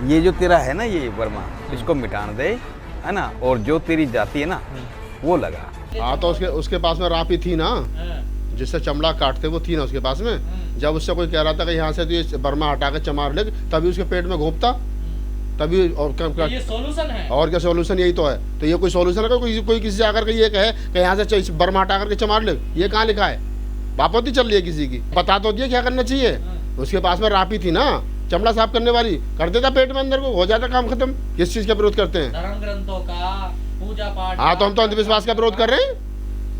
ये जो तेरा है ना ये वर्मा, इसको मिटाने दे, है ना, और जो तेरी जाति है ना वो लगा। हाँ तो उसके पास में रापी थी ना, जिससे चमड़ा काटते वो थी ना उसके पास में। जब उससे कोई कह रहा था कि यहाँ से तो ये बर्मा हटा के चमार ले, तभी उसके पेट में घोपता, तभी। और क्या ये सॉल्यूशन है? और क्या सॉल्यूशन? यही तो है। तो ये कोई सॉल्यूशन है? कोई किसी से आकर के ये कहे कि यहाँ से बर्मा हटा करके चमार ले, ये कहाँ लिखा है? बापोती चल रही है किसी की, बता तो दिए क्या करना चाहिए। उसके पास में रापी थी ना, चमड़ा साफ करने वाली, कर देता पेट में अंदर को, हो जाता काम खत्म। किस चीज का विरोध करते हैं? धर्म ग्रंथों का, पूजा पाठ। हाँ तो हम तो अंधविश्वास का विरोध कर रहे हैं,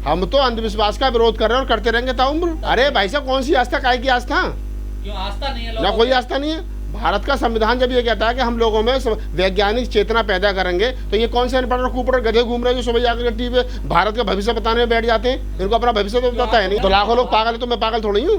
हम तो अंधविश्वास का विरोध कर रहे हैं और करते रहेंगे ताउम्र। अरे भाई साहब, कौन सी आस्था, काय की आस्था? क्यों आस्था नहीं है? ना कोई आस्था नहीं है। भारत का संविधान जब ये कहता है कि हम लोगों में वैज्ञानिक चेतना पैदा करेंगे, तो ये कौन से अनपढ़ कुपड़ गधे घूम रहे हैं जो सुबह जाकर टीवी पे भारत का भविष्य बताने में बैठ जाते हैं? इनको अपना भविष्य तो पता है नहीं। तो लाखों लोग पागल है, तो मैं पागल थोड़ी हूँ।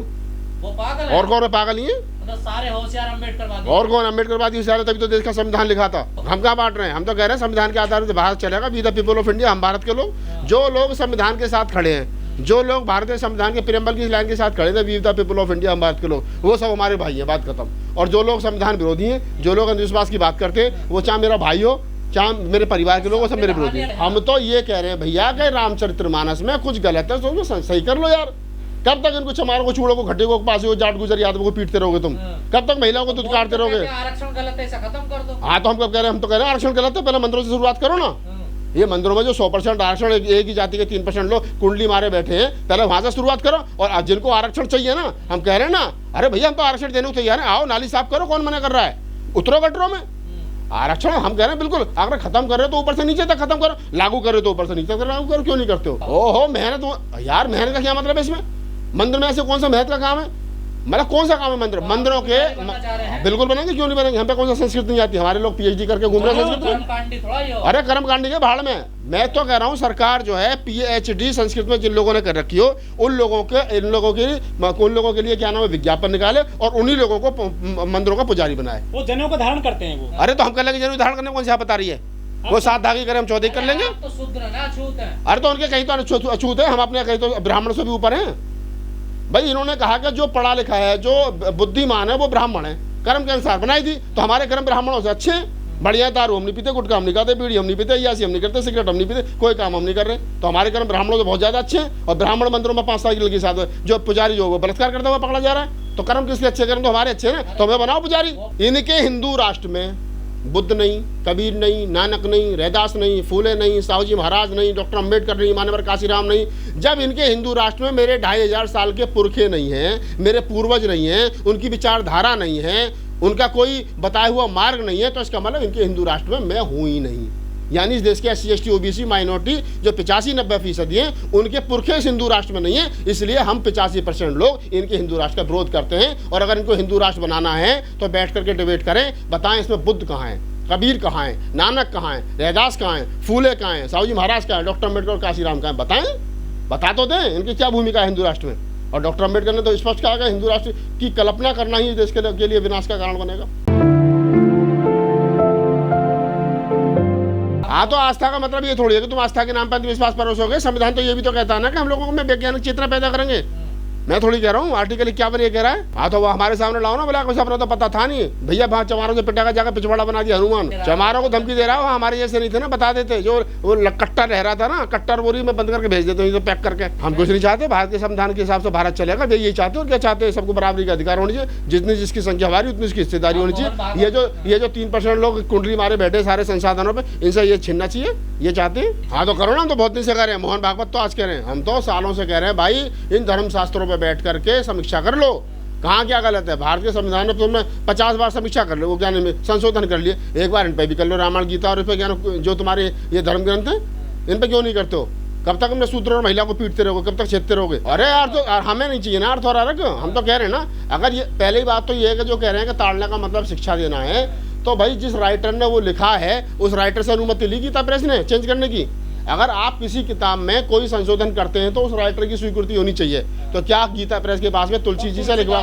वो पागल है। और कौन है पागल? ही है मतलब सारे होशियार अम्बेडकरवादी। और कौन? अम्बेडकरवादी होशियार है, तभी तो देश का संविधान लिखा था। हम क्या बांट रहे हैं? हम तो कह रहे हैं संविधान के आधार पर भारत चलेगा। We the people of India, हम भारत के लोग। जो लोग संविधान के साथ खड़े हैं, जो लोग भारतीय संविधान के प्रियम्बल की लाइन के साथ खड़े थे, we the people of India, हम भारत के लोग, वो सब हमारे भाई हैं, बात खत्म। और जो लोग संविधान विरोधी हैं, जो लोग अंधविश्वास की बात करते हैं, वो चाहे मेरा भाई हो चाहे मेरे परिवार के लोग, वो सब मेरे विरोधी हैं। हम तो ये कह रहे हैं भैया कि रामचरितमानस में कुछ गलत है तो सही कर लो यार। कब तक इनको चमारों को, चूड़ों को, घट्टे को, पास जाट गुजर यादव को पीटते रहोगे तुम? कब तक महिलाओं को दुत्कारते रहोगे? आरक्षण गलत है, इसे खत्म कर दो। हाँ तो हम कब कह रहे हैं? हम तो कह रहे हैं आरक्षण गलत है, पहले मंदिरों से शुरुआत करो ना। ये मंदिरों में जो 100% आरक्षण, एक ही जाति के 3% लोग कुंडली मारे बैठे हैं, पहले वहां से शुरुआत करो। और जिनको आरक्षण चाहिए ना, हम कह रहे हैं ना, अरे भैया हम तो आरक्षण देने को तैयार है, आओ नाली साफ करो, कौन मना कर रहा है? उतरो गटरों में। आरक्षण हम कह रहे हैं बिल्कुल, अगर खत्म कर रहे हो तो ऊपर से नीचे तक खत्म करो, लागू कर रहे हो तो ऊपर से नीचे तक लागू करो। क्यों नहीं करते हो? ओहो मेहनत यार, मेहनत का क्या मतलब है इसमें? मंदिर में ऐसे कौन सा मेहनत का काम है? मतलब कौन सा काम है मंदिर? मंदिरों के बिल्कुल बनेंगे, क्यों नहीं बनेंगे? हम पे कौन सा संस्कृत नहीं आती? हमारे लोग पीएचडी करके घूम रहे हैं संस्कृत। अरे कर्मकांडी के भाड़ में। मैं तो कह रहा हूँ सरकार जो है पीएचडी संस्कृत में जिन लोगों ने कर रखी हो, उन लोगों के लिए क्या नाम है, विज्ञापन निकाले और उन्हीं लोगों को मंदिरों का पुजारी बनाए। वो जनेऊ का धारण करते हैं वो। अरे तो हम कर लेंगे जनेऊ धारण करने, कौन सी बता रही है? वो 7 धागे करें, हम 14 कर लेंगे। तो शूद्र ना अछूत है। अरे तो उनके कहीं तो अछूत है, हम अपने कहीं तो ब्राह्मण से भी ऊपर हैं भाई। इन्होंने कहा कि जो पढ़ा लिखा है, जो बुद्धिमान है, वो ब्राह्मण है, कर्म के अनुसार बनाई थी। तो हमारे कर्म ब्राह्मणों से अच्छे हैं, बढ़िया। दारू हम नहीं पीते, गुटखा हम नहीं खाते, बीड़ी हम नहीं पीते, यासी हम नहीं करते, सिगरेट हम नहीं पीते, कोई काम हम नहीं कर रहे। तो हमारे कर्म ब्राह्मणों से बहुत ज्यादा अच्छे हैं। और ब्राह्मण मंदिरों में 5 साल के साथ जो पुजारी जो वो बलात्कार करता हुआ पकड़ा जा रहा है, तो कर्म किसके अच्छे? कर्म तो हमारे अच्छे हैं ना, तो हमें बनाओ पुजारी। इनके हिंदू राष्ट्र में बुद्ध नहीं, कबीर नहीं, नानक नहीं, रैदास नहीं, फूले नहीं, साहू जी महाराज नहीं, डॉक्टर अम्बेडकर नहीं, मानवर काशीराम नहीं। जब इनके हिंदू राष्ट्र में मेरे 2500 साल के पुरखे नहीं हैं, मेरे पूर्वज नहीं हैं, उनकी विचारधारा नहीं है, उनका कोई बताया हुआ मार्ग नहीं है, तो इसका मतलब इनके हिंदू राष्ट्र में मैं हूँ ही नहीं। यानी इस देश के SC ST OBC माइनॉरिटी जो 85-90% हैं, उनके पुरखे इस हिंदू राष्ट्र में नहीं है। इसलिए हम 85% लोग इनके हिंदू राष्ट्र का विरोध करते हैं। और अगर इनको हिंदू राष्ट्र बनाना है तो बैठ करके डिबेट करें, बताएं इसमें बुद्ध कहाँ है, कबीर कहाँ है, नानक कहाँ है, रैदास कहाँ है, फूले कहाँ है, साहू जी महाराज कहाँ है, डॉक्टर अम्बेडकर, काशीराम कहाँ है? बताएं, बता तो दें इनकी क्या भूमिका है हिंदू राष्ट्र में। और डॉक्टर अम्बेडकर ने तो स्पष्ट कहा कि हिंदू राष्ट्र की कल्पना करना ही देश के लिए विनाश का कारण बनेगा। हाँ तो आस्था का मतलब ये थोड़ी है कि तुम आस्था के नाम पर अंधविश्वास परोसोगे। संविधान तो ये भी तो कहता है ना कि हम लोगों में वैज्ञानिक चेतना पैदा करेंगे। मैं थोड़ी कह रहा हूँ, आर्टिकल 51 ये कह रहा है। हाँ तो वो हमारे सामने लाओ ना, बोला कुछ अपना तो पता था नहीं भैया, वहाँ चमारों से पिटाका जाकर पिछवाड़ा बना दिया हनुमान। चमारों को धमकी दे रहा हो, हमारे जैसे नहीं थे ना, बता देते। जो वो कट्टर रह रहा था ना, कट्टर बोरी में बंद करके भेज देते, तो पैक करके। हम कुछ नहीं चाहते, भारत के संविधान के हिसाब से भारत चलेगा, वे यही चाहते हो। क्या चाहते हैं? सबको बराबरी का अधिकार होनी चाहिए, जितनी जिसकी संख्या हमारी उतनी उसकी हिस्सेदारी होनी चाहिए। ये जो 3% लोग कुंडली मारे बैठे सारे संसाधनों पर, इनसे ये छीनना चाहिए, ये चाहते हैं। हाँ तो करो ना, हम तो बहुत दिन से कह रहे हैं, मोहन भागवत तो आज कह रहे हैं, हम तो सालों से कह रहे हैं भाई इन धर्म शास्त्रों पर बैठ करके समीक्षा कर लो, कहाँ क्या गलत है। भारत के संविधान में तुमने 50 बार समीक्षा कर लो, वो ज्ञान में संशोधन कर लिए, एक बार इन पे भी कर लो, रामायण गीता और इस पे ज्ञान जो तुम्हारे ये धर्म ग्रंथ है, इन पे क्यों नहीं करते हो? कब तक हमने शूद्र और महिला को पीटते रहोगे? कब तक छेदते रहोगे? अरे यार तो हमें नहीं चाहिए ना अर्थ और अर्घ। हम तो कह रहे हैं ना, अगर ये पहली बात तो ये है कि जो कह रहे हैं कि ताड़ने का मतलब शिक्षा देना है, तो भाई जिस राइटर ने वो लिखा है उस राइटर से अनुमति ली गीता प्रेस ने चेंज करने की। अगर आप किसी किताब में कोई संशोधन करते हैं तो उस राइटर की स्वीकृति होनी चाहिए। तो क्या गीता प्रेस के पास में तुलसी जी से लिखवा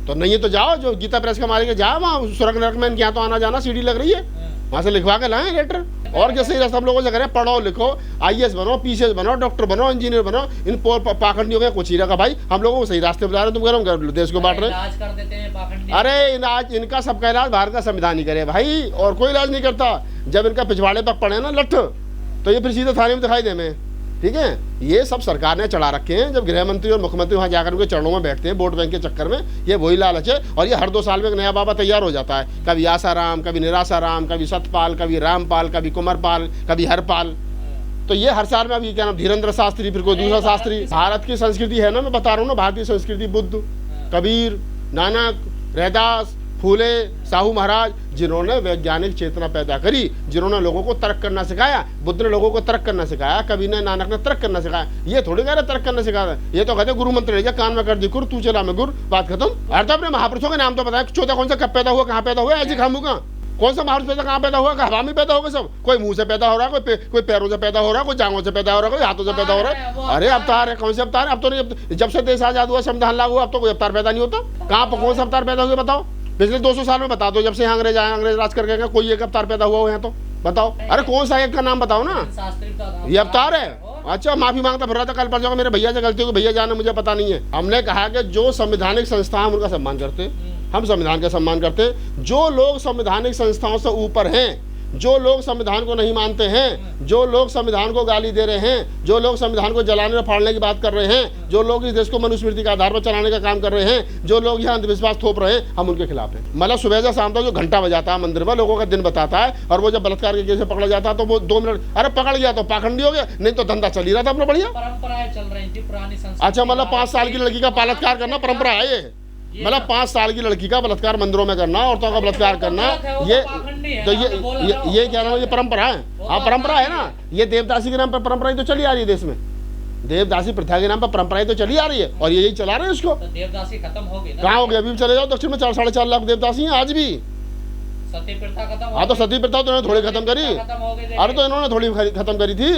तो नहीं है? तो जाओ, जो गीता प्रेस का मालिक है, जाओ वहाँ स्वर्ग नरक में, इनके यहाँ तो आना जाना सीढ़ी लग रही है, वहाँ से लिखवा के लाएं लेटर। और क्या सही रास्ता हम लोगों से करें, पढ़ो लिखो, IAS बनो, PCS बनो, डॉक्टर बनो, इंजीनियर बनो। इन पाखंडियों का कुछ ही रखा भाई, हम लोगों को सही रास्ते बता रहे, तुम कह रहे हो देश को बांट रहे। इलाज कर देते हैं पाखंडी। अरे इलाज इनका सबका इलाज भारत का संविधान ही करे भाई, और कोई इलाज नहीं करता। जब इनका पिछवाड़े तक पड़े ना लठ, तो ये फिर सीधे थाने में दिखाई दे में। ठीक है, ये सब सरकार ने चढ़ा रखे हैं। जब गृह मंत्री और मुख्यमंत्री वहाँ जाकर उनके चरणों में बैठते हैं वोट बैंक के चक्कर में, ये वही लालच है। और ये हर 2 साल में एक नया बाबा तैयार हो जाता है, कभी आसाराम, कभी निरासाराम, कभी सतपाल, कभी रामपाल, कभी कुंवरपाल, कभी हरपाल। तो ये हर साल में अभी क्या नाम, धीरेन्द्र शास्त्री, फिर कोई दूसरा शास्त्री। भारत की संस्कृति है ना, मैं बता रहा हूँ ना, भारतीय संस्कृति बुद्ध, कबीर, नानक, रैदास, फूले, साहू महाराज, जिन्होंने वैज्ञानिक चेतना पैदा करी, जिन्होंने लोगों को तर्क करना सिखाया। बुद्ध ने लोगों को तर्क करना सिखाया, कबीर ने, नानक ने तर्क करना सिखाया। ये थोड़ी कह रहे तर्क करना सिखाया, ये तो कहते गुरु मंत्र ले जा, कान में कर दी कुर, तू चला में गुर, बात खत्म। अरे तो अपने महापुरुषों के नाम तो बताया, चौथा कौन सा कब पैदा हुआ, कहाँ पैदा हुआ, ऐसे खामू का कौन सा महापुरुष पैदा, कहाँ पैदा हुआ, हवा में पैदा होगा सब। कोई मुंह से पैदा हो रहा है, कोई पैरों से पैदा हो रहा है, कोई जांघों से पैदा हो रहा है, कोई हाथों से पैदा हो रहा है। अरे अवतार है, कौन से अवतार है? अब तो नहीं, जब से देश आजाद हुआ, संविधान लागू हुआ, अब तो कोई अवतार पैदा नहीं होता। कहाँ पर कौन सा अवतार पैदा हुआ बताओ? पिछले 200 साल में बता दो, जब से यहाँ अंग्रेज आए, अंग्रेज राज करके गए, कोई एक अवतार पैदा हुआ हो यहाँ तो बताओ। अरे कौन सा एक का नाम बताओ ना, ये अवतार है। अच्छा, माफी मांगता फिर रहा था कल परसों, मेरे भैया से गलती हो, भैया जाने मुझे पता नहीं है। हमने कहा कि जो संवैधानिक संस्था हम उनका सम्मान करते, हम संविधान का सम्मान करते। जो लोग संवैधानिक संस्थाओं से ऊपर हैं, जो लोग संविधान को नहीं मानते हैं, जो लोग संविधान को गाली दे रहे हैं, जो लोग संविधान को जलाने और फाड़ने की बात कर रहे हैं, जो लोग इस देश को मनुस्मृति के आधार पर चलाने का काम कर रहे हैं, जो लोग यहाँ अंधविश्वास थोप रहे हैं, हम उनके खिलाफ हैं। मतलब सुबह से शाम तक जो घंटा बजाता है मंदिर में, लोगों का दिन बताता है, और वो जब बलात्कार के केस में पकड़ा जाता है तो वो 2 मिनट, अरे पकड़ गया तो पाखंडी हो गया, नहीं तो धंधा चल ही रहा था अपना बढ़िया। परंपराएं चल रही थी पुरानी संस्कृति। अच्छा, मतलब 5 साल की लड़की का बलात्कार करना परंपरा है ये? मतलब 5 साल की लड़की का बलात्कार मंदिरों में करना, औरतों का बलात्कार करना, ये तो ये क्या नाम है, ये परंपरा है। हाँ परंपरा है ना, ये देवदासी के नाम पर परंपरा ही तो चली आ रही है देश में। देवदासी प्रथा के नाम पर परंपराएं तो चली आ रही है, और यही चला रहे हैं उसको। तो देवदासी खत्म हो गई ना? कहाँ हो गया? अभी चले जाओ दक्षिण में 4-4.5 लाख देवदासी हैं आज भी। सती प्रथा खत्म। हाँ तो सती प्रथा तो इन्होंने थोड़ी खत्म करी। अरे तो इन्होंने थोड़ी खत्म करी थी,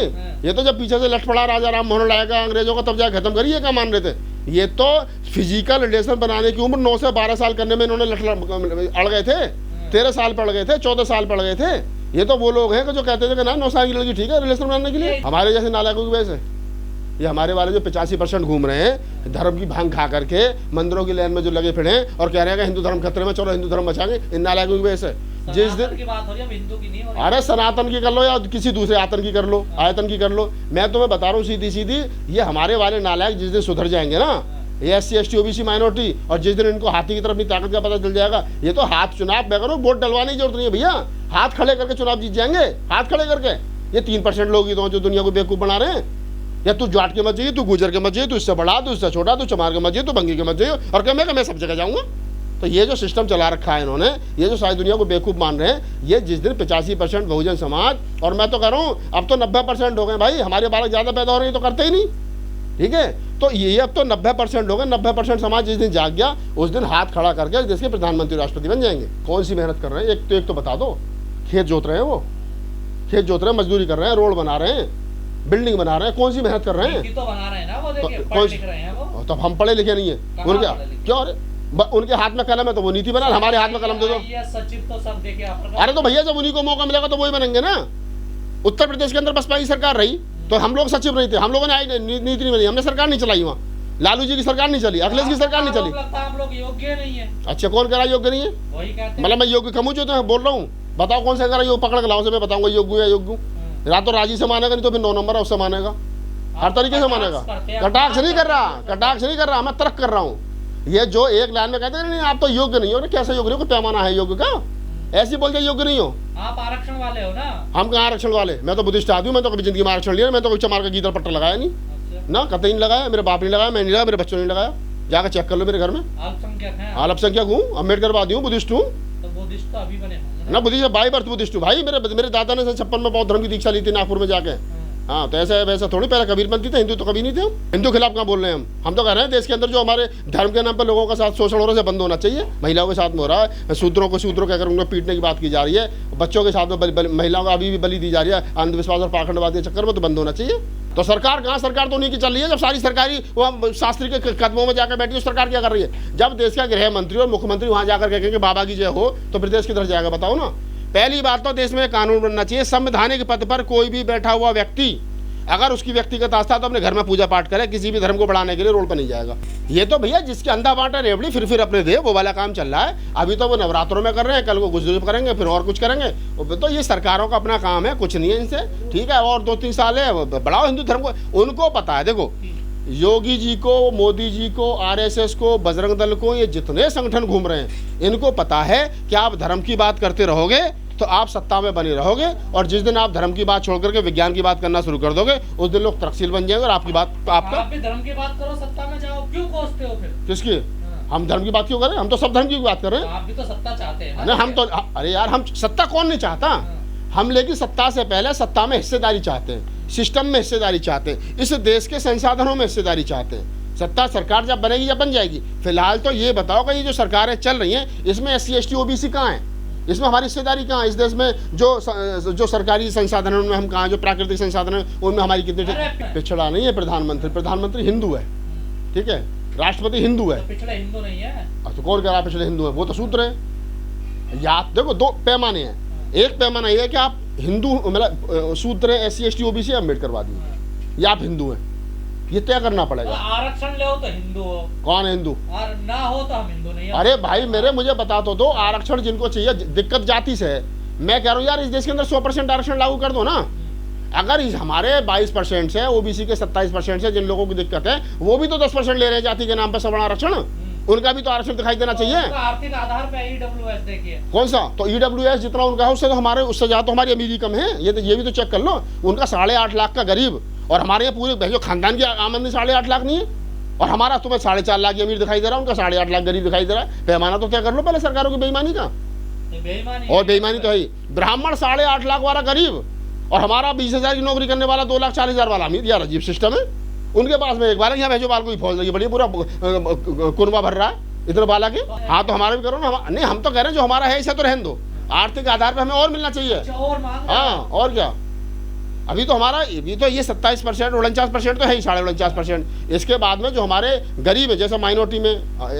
ये तो जब पीछे से लठ पड़ा राजा राम मोहन लाएगा अंग्रेजों को, तब जाकर खत्म करी। ये क्या मान रहे थे? ये तो फिजिकल रिलेशन बनाने की उम्र 9 से 12 साल करने में इन्होंने अड़ गए थे, 13 साल पड़ गए थे, 14 साल पड़ गए थे। ये तो वो लोग हैं कि जो कहते थे कि ना 9 साल की लड़की ठीक है रिलेशन बनाने के लिए। हमारे जैसे नालायकों की वजह से ये हमारे वाले जो 85% घूम रहे हैं धर्म की भांग खा करके, मंदिरों की लाइन में जो लगे फिरे हैं और कह रहे हैं कि हिंदू धर्म खतरे में, चलो हिंदू धर्म बचाएंगे, इन नालायकों की वजह से। जिस दिन की बात हो रही है, हिंदू की नहीं हो रही। अरे सनातन की कर लो या किसी दूसरे आतन की कर लो, आयतन की कर लो, मैं तुम्हें बता रहा हूँ सीधी सीधी, ये हमारे वाले नालायक जिस दिन सुधर जाएंगे ना, ये SC ST OBC माइनॉरिटी, और जिस दिन इनको हाथी की तरफ अपनी ताकत का पता चल जाएगा, ये तो हाथ चुनाव मैं करो, वोट डलवाने की जरूरत नहीं है भैया, हाथ खड़े करके चुनाव जीत जाएंगे, हाथ खड़े करके। ये 3% लोग ही तो जो दुनिया को बेवकूफ बना रहे हैं। या तू जाट के मत जाइए, तू गुजर के मत जाइए, तू इससे बड़ा, तू इससे छोटा, तू चमार के मत जाइए, तू बंगी के मत जाइए, और क्या मैं सब जगह जाऊंगा। तो ये जो सिस्टम चला रखा है इन्होंने, ये जो सारी दुनिया को बेवकूफ मान रहे हैं, ये जिस दिन 85% बहुजन समाज, और मैं तो कह रहा हूँ अब तो 90% हो गए भाई, हमारे बालक ज्यादा पैदा हो रहे हैं तो करते ही नहीं। ठीक है, तो ये अब तो 90% हो गए, 90% समाज जिस दिन जाग गया उस दिन हाथ खड़ा करके देश के प्रधानमंत्री राष्ट्रपति बन जाएंगे। कौन सी मेहनत कर रहे हैं? एक तो बता दो, खेत जोत रहे हैं, वो खेत जोत रहे हैं, मजदूरी कर रहे हैं, रोड बना रहे हैं, बिल्डिंग बना रहे हैं, कौन सी मेहनत कर रहे हैं? तो बना रहे हैं ना वो, देखिए पढ़ लिख रहे हैं वो। तो हम पढ़े लिखे नहीं है उनके क्यों? उनके हाथ में कलम है तो वो नीति बना, हमारे हाथ में कलम दे दो। सचिव तो सब देखिए। अरे तो भैया जब उन्हीं को मौका मिलेगा तो वही बनेंगे ना। उत्तर प्रदेश के अंदर बसपा की सरकार रही तो हम लोग सचिव नहीं थे, हम लोगों ने नीति नहीं बनी, हमने सरकार नहीं चलाई वहाँ। लालू जी की सरकार नहीं चली, अखिलेश की सरकार नहीं चली। हम लोग योग्य नहीं है। अच्छा, कौन कह रहा है योग्य नहीं है? वही कहते हैं। मतलब मैं योग्य कमू जो तो बोल रहा हूँ, बताओ कौन सा कह रहा है? योग पकड़ के लाओ से मैं बताऊंगा योग्य है योग्य। रातों राजी से मानेगा, नहीं तो फिर 9 नंबर है उससे मानेगा, हर तरीके से मानेगा। कटाक्ष नहीं कर रहा, कटाक्ष नहीं कर रहा, मैं तर्क कर रहा हूँ। ये जो एक लाइन में कहते हैं नहीं आप तो योग्य नहीं हो, कैसे योग्य नहीं हो? पैमाना है योग्य का? ऐसे बोल के योग्य नहीं हो। आप आरक्षण वाले हो ना? हम कहाँ आरक्षण वाले? मैं तो बुद्धिस्ट आदमी हूँ, मैं तो कभी जिंदगी में आरक्षण लिया, मैं तो कोई चमार का गीदड़ पट्टा लगाया नहीं ना, कतई नहीं लगाया, मेरे बाप ने लगाया, मैं नहीं लगाया, मेरे बच्चों ने लगाया, जाकर चेक कर लो मेरे घर में। अल्पसंख्यक हूँ, अम्बेडकरवादी हूँ, बुद्धिस्ट हूँ तो अभी बने ना, बुद्धिस्ट बाई बर्थ बुद्धिस्ट हूँ भाई। मेरे दादा ने 56 में बौद्ध धर्म की दीक्षा ली थी नागपुर में जाके। हाँ तो ऐसा वैसा थोड़ी, पहले कबीरपंथी थे, हिंदू तो कभी नहीं थे। हिंदू खिलाफ कहाँ बोल रहे हैं हम तो कह रहे हैं देश के अंदर जो हमारे धर्म के नाम पर लोगों का साथ शोषण हो रहा है बंद होना चाहिए। महिलाओं के साथ में हो रहा है, शूद्रों कहकर उनको पीटने की बात की जा रही है, बच्चों के साथ में महिलाओं को अभी भी बलि दी जा रही है अंधविश्वास और पाखंडवाद के चक्कर में, तो बंद होना चाहिए। तो सरकार कहाँ? सरकार तो उन्हीं की चल रही है। जब सारी सरकारी वो शास्त्री के कदमों में जाकर बैठी है, सरकार क्या कर रही है? जब देश का गृह मंत्री और मुख्यमंत्री वहाँ जाकर कहेंगे बाबा की जय हो, तो फिर देश किधर जाएगा बताओ ना। पहली बात तो देश में कानून बनना चाहिए, संवैधानिक पद पर कोई भी बैठा हुआ व्यक्ति अगर उसकी व्यक्तिगत आस्था तो अपने घर में पूजा पाठ करे, किसी भी धर्म को बढ़ाने के लिए रोड पर नहीं जाएगा। ये तो भैया जिसके अंधा बांटा रेवड़ी फिर अपने दे, वो वाला काम चल रहा है। अभी तो वो नवरात्रों में कर रहे हैं, कल को गुजर करेंगे, फिर और कुछ करेंगे। तो ये सरकारों का अपना काम है, कुछ नहीं है इनसे, ठीक है। और 2-3 साल है, बढ़ाओ हिंदू धर्म को, उनको पता है। देखो योगी जी को, मोदी जी को, आरएसएस को, बजरंग दल को, ये जितने संगठन घूम रहे हैं, इनको पता है कि आप धर्म की बात करते रहोगे तो आप सत्ता में बने रहोगे, और जिस दिन आप धर्म की बात छोड़ करके विज्ञान की बात करना शुरू कर दोगे, उस दिन लोग तर्कशील बन जाएंगे और आपकी बात आपका। आप भी धर्म की बात करो, सत्ता में जाओ, क्यों कोसते हो फिर? किसकी? हम धर्म की बात क्यों करें? हम तो सब धर्म की बात कर रहे हैं। आप भी तो सत्ता चाहते हैं ना? हम तो, अरे यार, हम सत्ता कौन नहीं चाहता, हम लेकिन सत्ता से पहले सत्ता में हिस्सेदारी चाहते हैं, सिस्टम में हिस्सेदारी चाहते हैं, इस देश के संसाधनों में हिस्सेदारी चाहते हैं। सत्ता सरकार जब बनेगी या बन जाएगी। फिलहाल तो ये बताओ कि ये जो सरकारें चल रही हैं, इसमें SC ST OBC कहाँ है? इसमें हमारी हिस्सेदारी कहाँ है? इस देश में जो सरकारी संसाधन है उनमें हम कहाँ, जो प्राकृतिक संसाधन है उनमें हमारी कितनी? पिछड़ा नहीं है प्रधानमंत्री हिंदू है, ठीक है, राष्ट्रपति हिंदू है। तो पिछड़े हिंदू नहीं है तो कौन कह रहा पिछले हिंदू है? वो तो सूत्र है। या देखो 2 पैमाने हैं, एक पैमाना ये है कि आप हिंदू मतलब सूत्र है SC ST OBC अम्बेडकरवादी, या आप हिंदू हैं, ये तय करना पड़ेगा। आरक्षण ले हो तो हिंदू हो, कौन है हिंदू? और ना हो तो हम हिंदू नहीं है। अरे भाई मुझे बता तो दो, आरक्षण जिनको चाहिए, दिक्कत जाति से है। मैं कह रहा हूँ यार, इस देश के अंदर 100% आरक्षण लागू कर दो ना। अगर हमारे 22% से, OBC के 27% से जिन लोगों की दिक्कत है, वो भी तो 10% ले रहे हैं जाति के नाम पर सवर्ण आरक्षण, उनका भी तो आरक्षण दिखाई देना चाहिए। आर्थिक आधार पे EWS देखिए, कौन सा? तो EWS जितना उनका है उससे तो हमारे, उससे ज्यादा तो हमारी अमीरी कम है। ये भी तो चेक कर लो। उनका 8.5 लाख का गरीब, और हमारे यहाँ पूरे जो खानदान की आमदनी 8.5 लाख नहीं है, और हमारा तुम्हें 4.5 लाख की अमीर दिखाई दे रहा है, उनका 8.5 लाख गरीब दिखाई दे रहा है। पैमाना तो तय कर लो पहले सरकारों की बेईमानी का। और बेईमानी तो है, ब्राह्मण 8.5 लाख वाला गरीब, और हमारा 20,000 की नौकरी करने वाला 2,40,000 वाला अमीर। यार अजीब सिस्टम है। उनके पास में एक बार यहाँ भेजो बाल, कोई फौज लगी बड़ी, पूरा कुनबा भर रहा है इधर बाला के। हाँ तो हमारा भी करो ना। नहीं, हम तो कह रहे हैं जो हमारा है इसे तो रहने दो, आर्थिक आधार पर हमें और मिलना चाहिए। हाँ, और क्या? अभी तो हमारा ये 27%, 49% तो है ही, 49.5%। इसके बाद में जो हमारे गरीब है, जैसे माइनॉरिटी में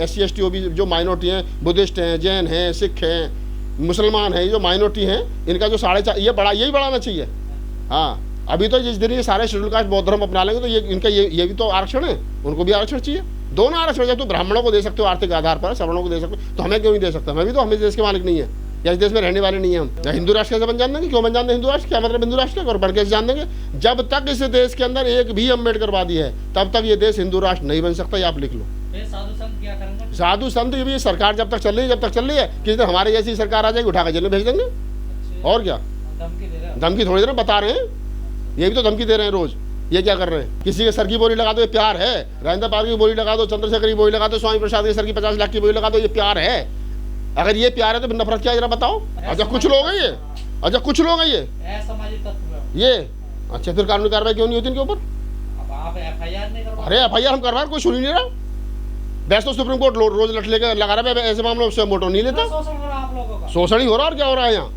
SC ST OBC जो माइनॉरिटी हैं, बुद्धिस्ट हैं, जैन हैं, सिख हैं, मुसलमान हैं, ये जो माइनॉरिटी हैं, इनका जो 4.5 यही बढ़ाना चाहिए। हाँ, अभी तो जिस दिन ये सारे शेड्यूल कास्ट बौद्ध धर्म अपना लेंगे तो ये इनका ये भी तो आरक्षण है, उनको भी आरक्षण चाहिए। दोनों आरक्षण, जब तो ब्राह्मणों को दे सकते हो आर्थिक आधार पर, सवर्णों को दे सकते हो, तो हमें क्यों नहीं दे सकते? हम इस देश के मालिक नहीं है, या इस देश में रहने वाले नहीं है। हम हिंदू राष्ट्र कैसे बन जान देंगे? क्यों बन जान देंगे हिंदू राष्ट्र? क्या मतलब हिंदू राष्ट्र? और बन कैसे जान देंगे? जब तक इस देश के अंदर एक भी अम्बेडकरवादी है, तब तक ये देश हिंदू राष्ट्र नहीं बन सकता। ये आप लिख लो। साधु संत क्या करेंगे? साधु संत ये भी सरकार जब तक चल रही है, किसी दिन हमारे जैसी सरकार आ जाएगी, उठा कर जेल में भेज देंगे। और क्या? धमकी थोड़ी देर बता रहे हैं, ये भी तो धमकी दे रहे हैं रोज। ये क्या कर रहे हैं? किसी के सर की बोली लगा दो, ये प्यार है। राजेंद्र पाल की बोली लगा दो, चंद्रशेखर की बोली लगा दो, स्वामी प्रसाद के सर की 50 लाख की बोली लगा दो, ये प्यार है। अगर ये प्यार है तो नफरत क्या है जरा बताओ? अच्छा कुछ लोग हैं ये, कुछ लोग हैं ये ये अच्छा, फिर कानूनी कार्रवाई क्यों नहीं होती इनके ऊपर? आप FIR नहीं करवा? अरे FIR हम करवा, कोई सुन ही नहीं रहा। वैसे तो सुप्रीम कोर्ट रोज लट लेकर लगा रहा है, ऐसे मामलों से मोटो नहीं लेता। शोषण हो रहा है आप लोगों का। शोषण ही हो रहा है, और क्या हो रहा है यहाँ?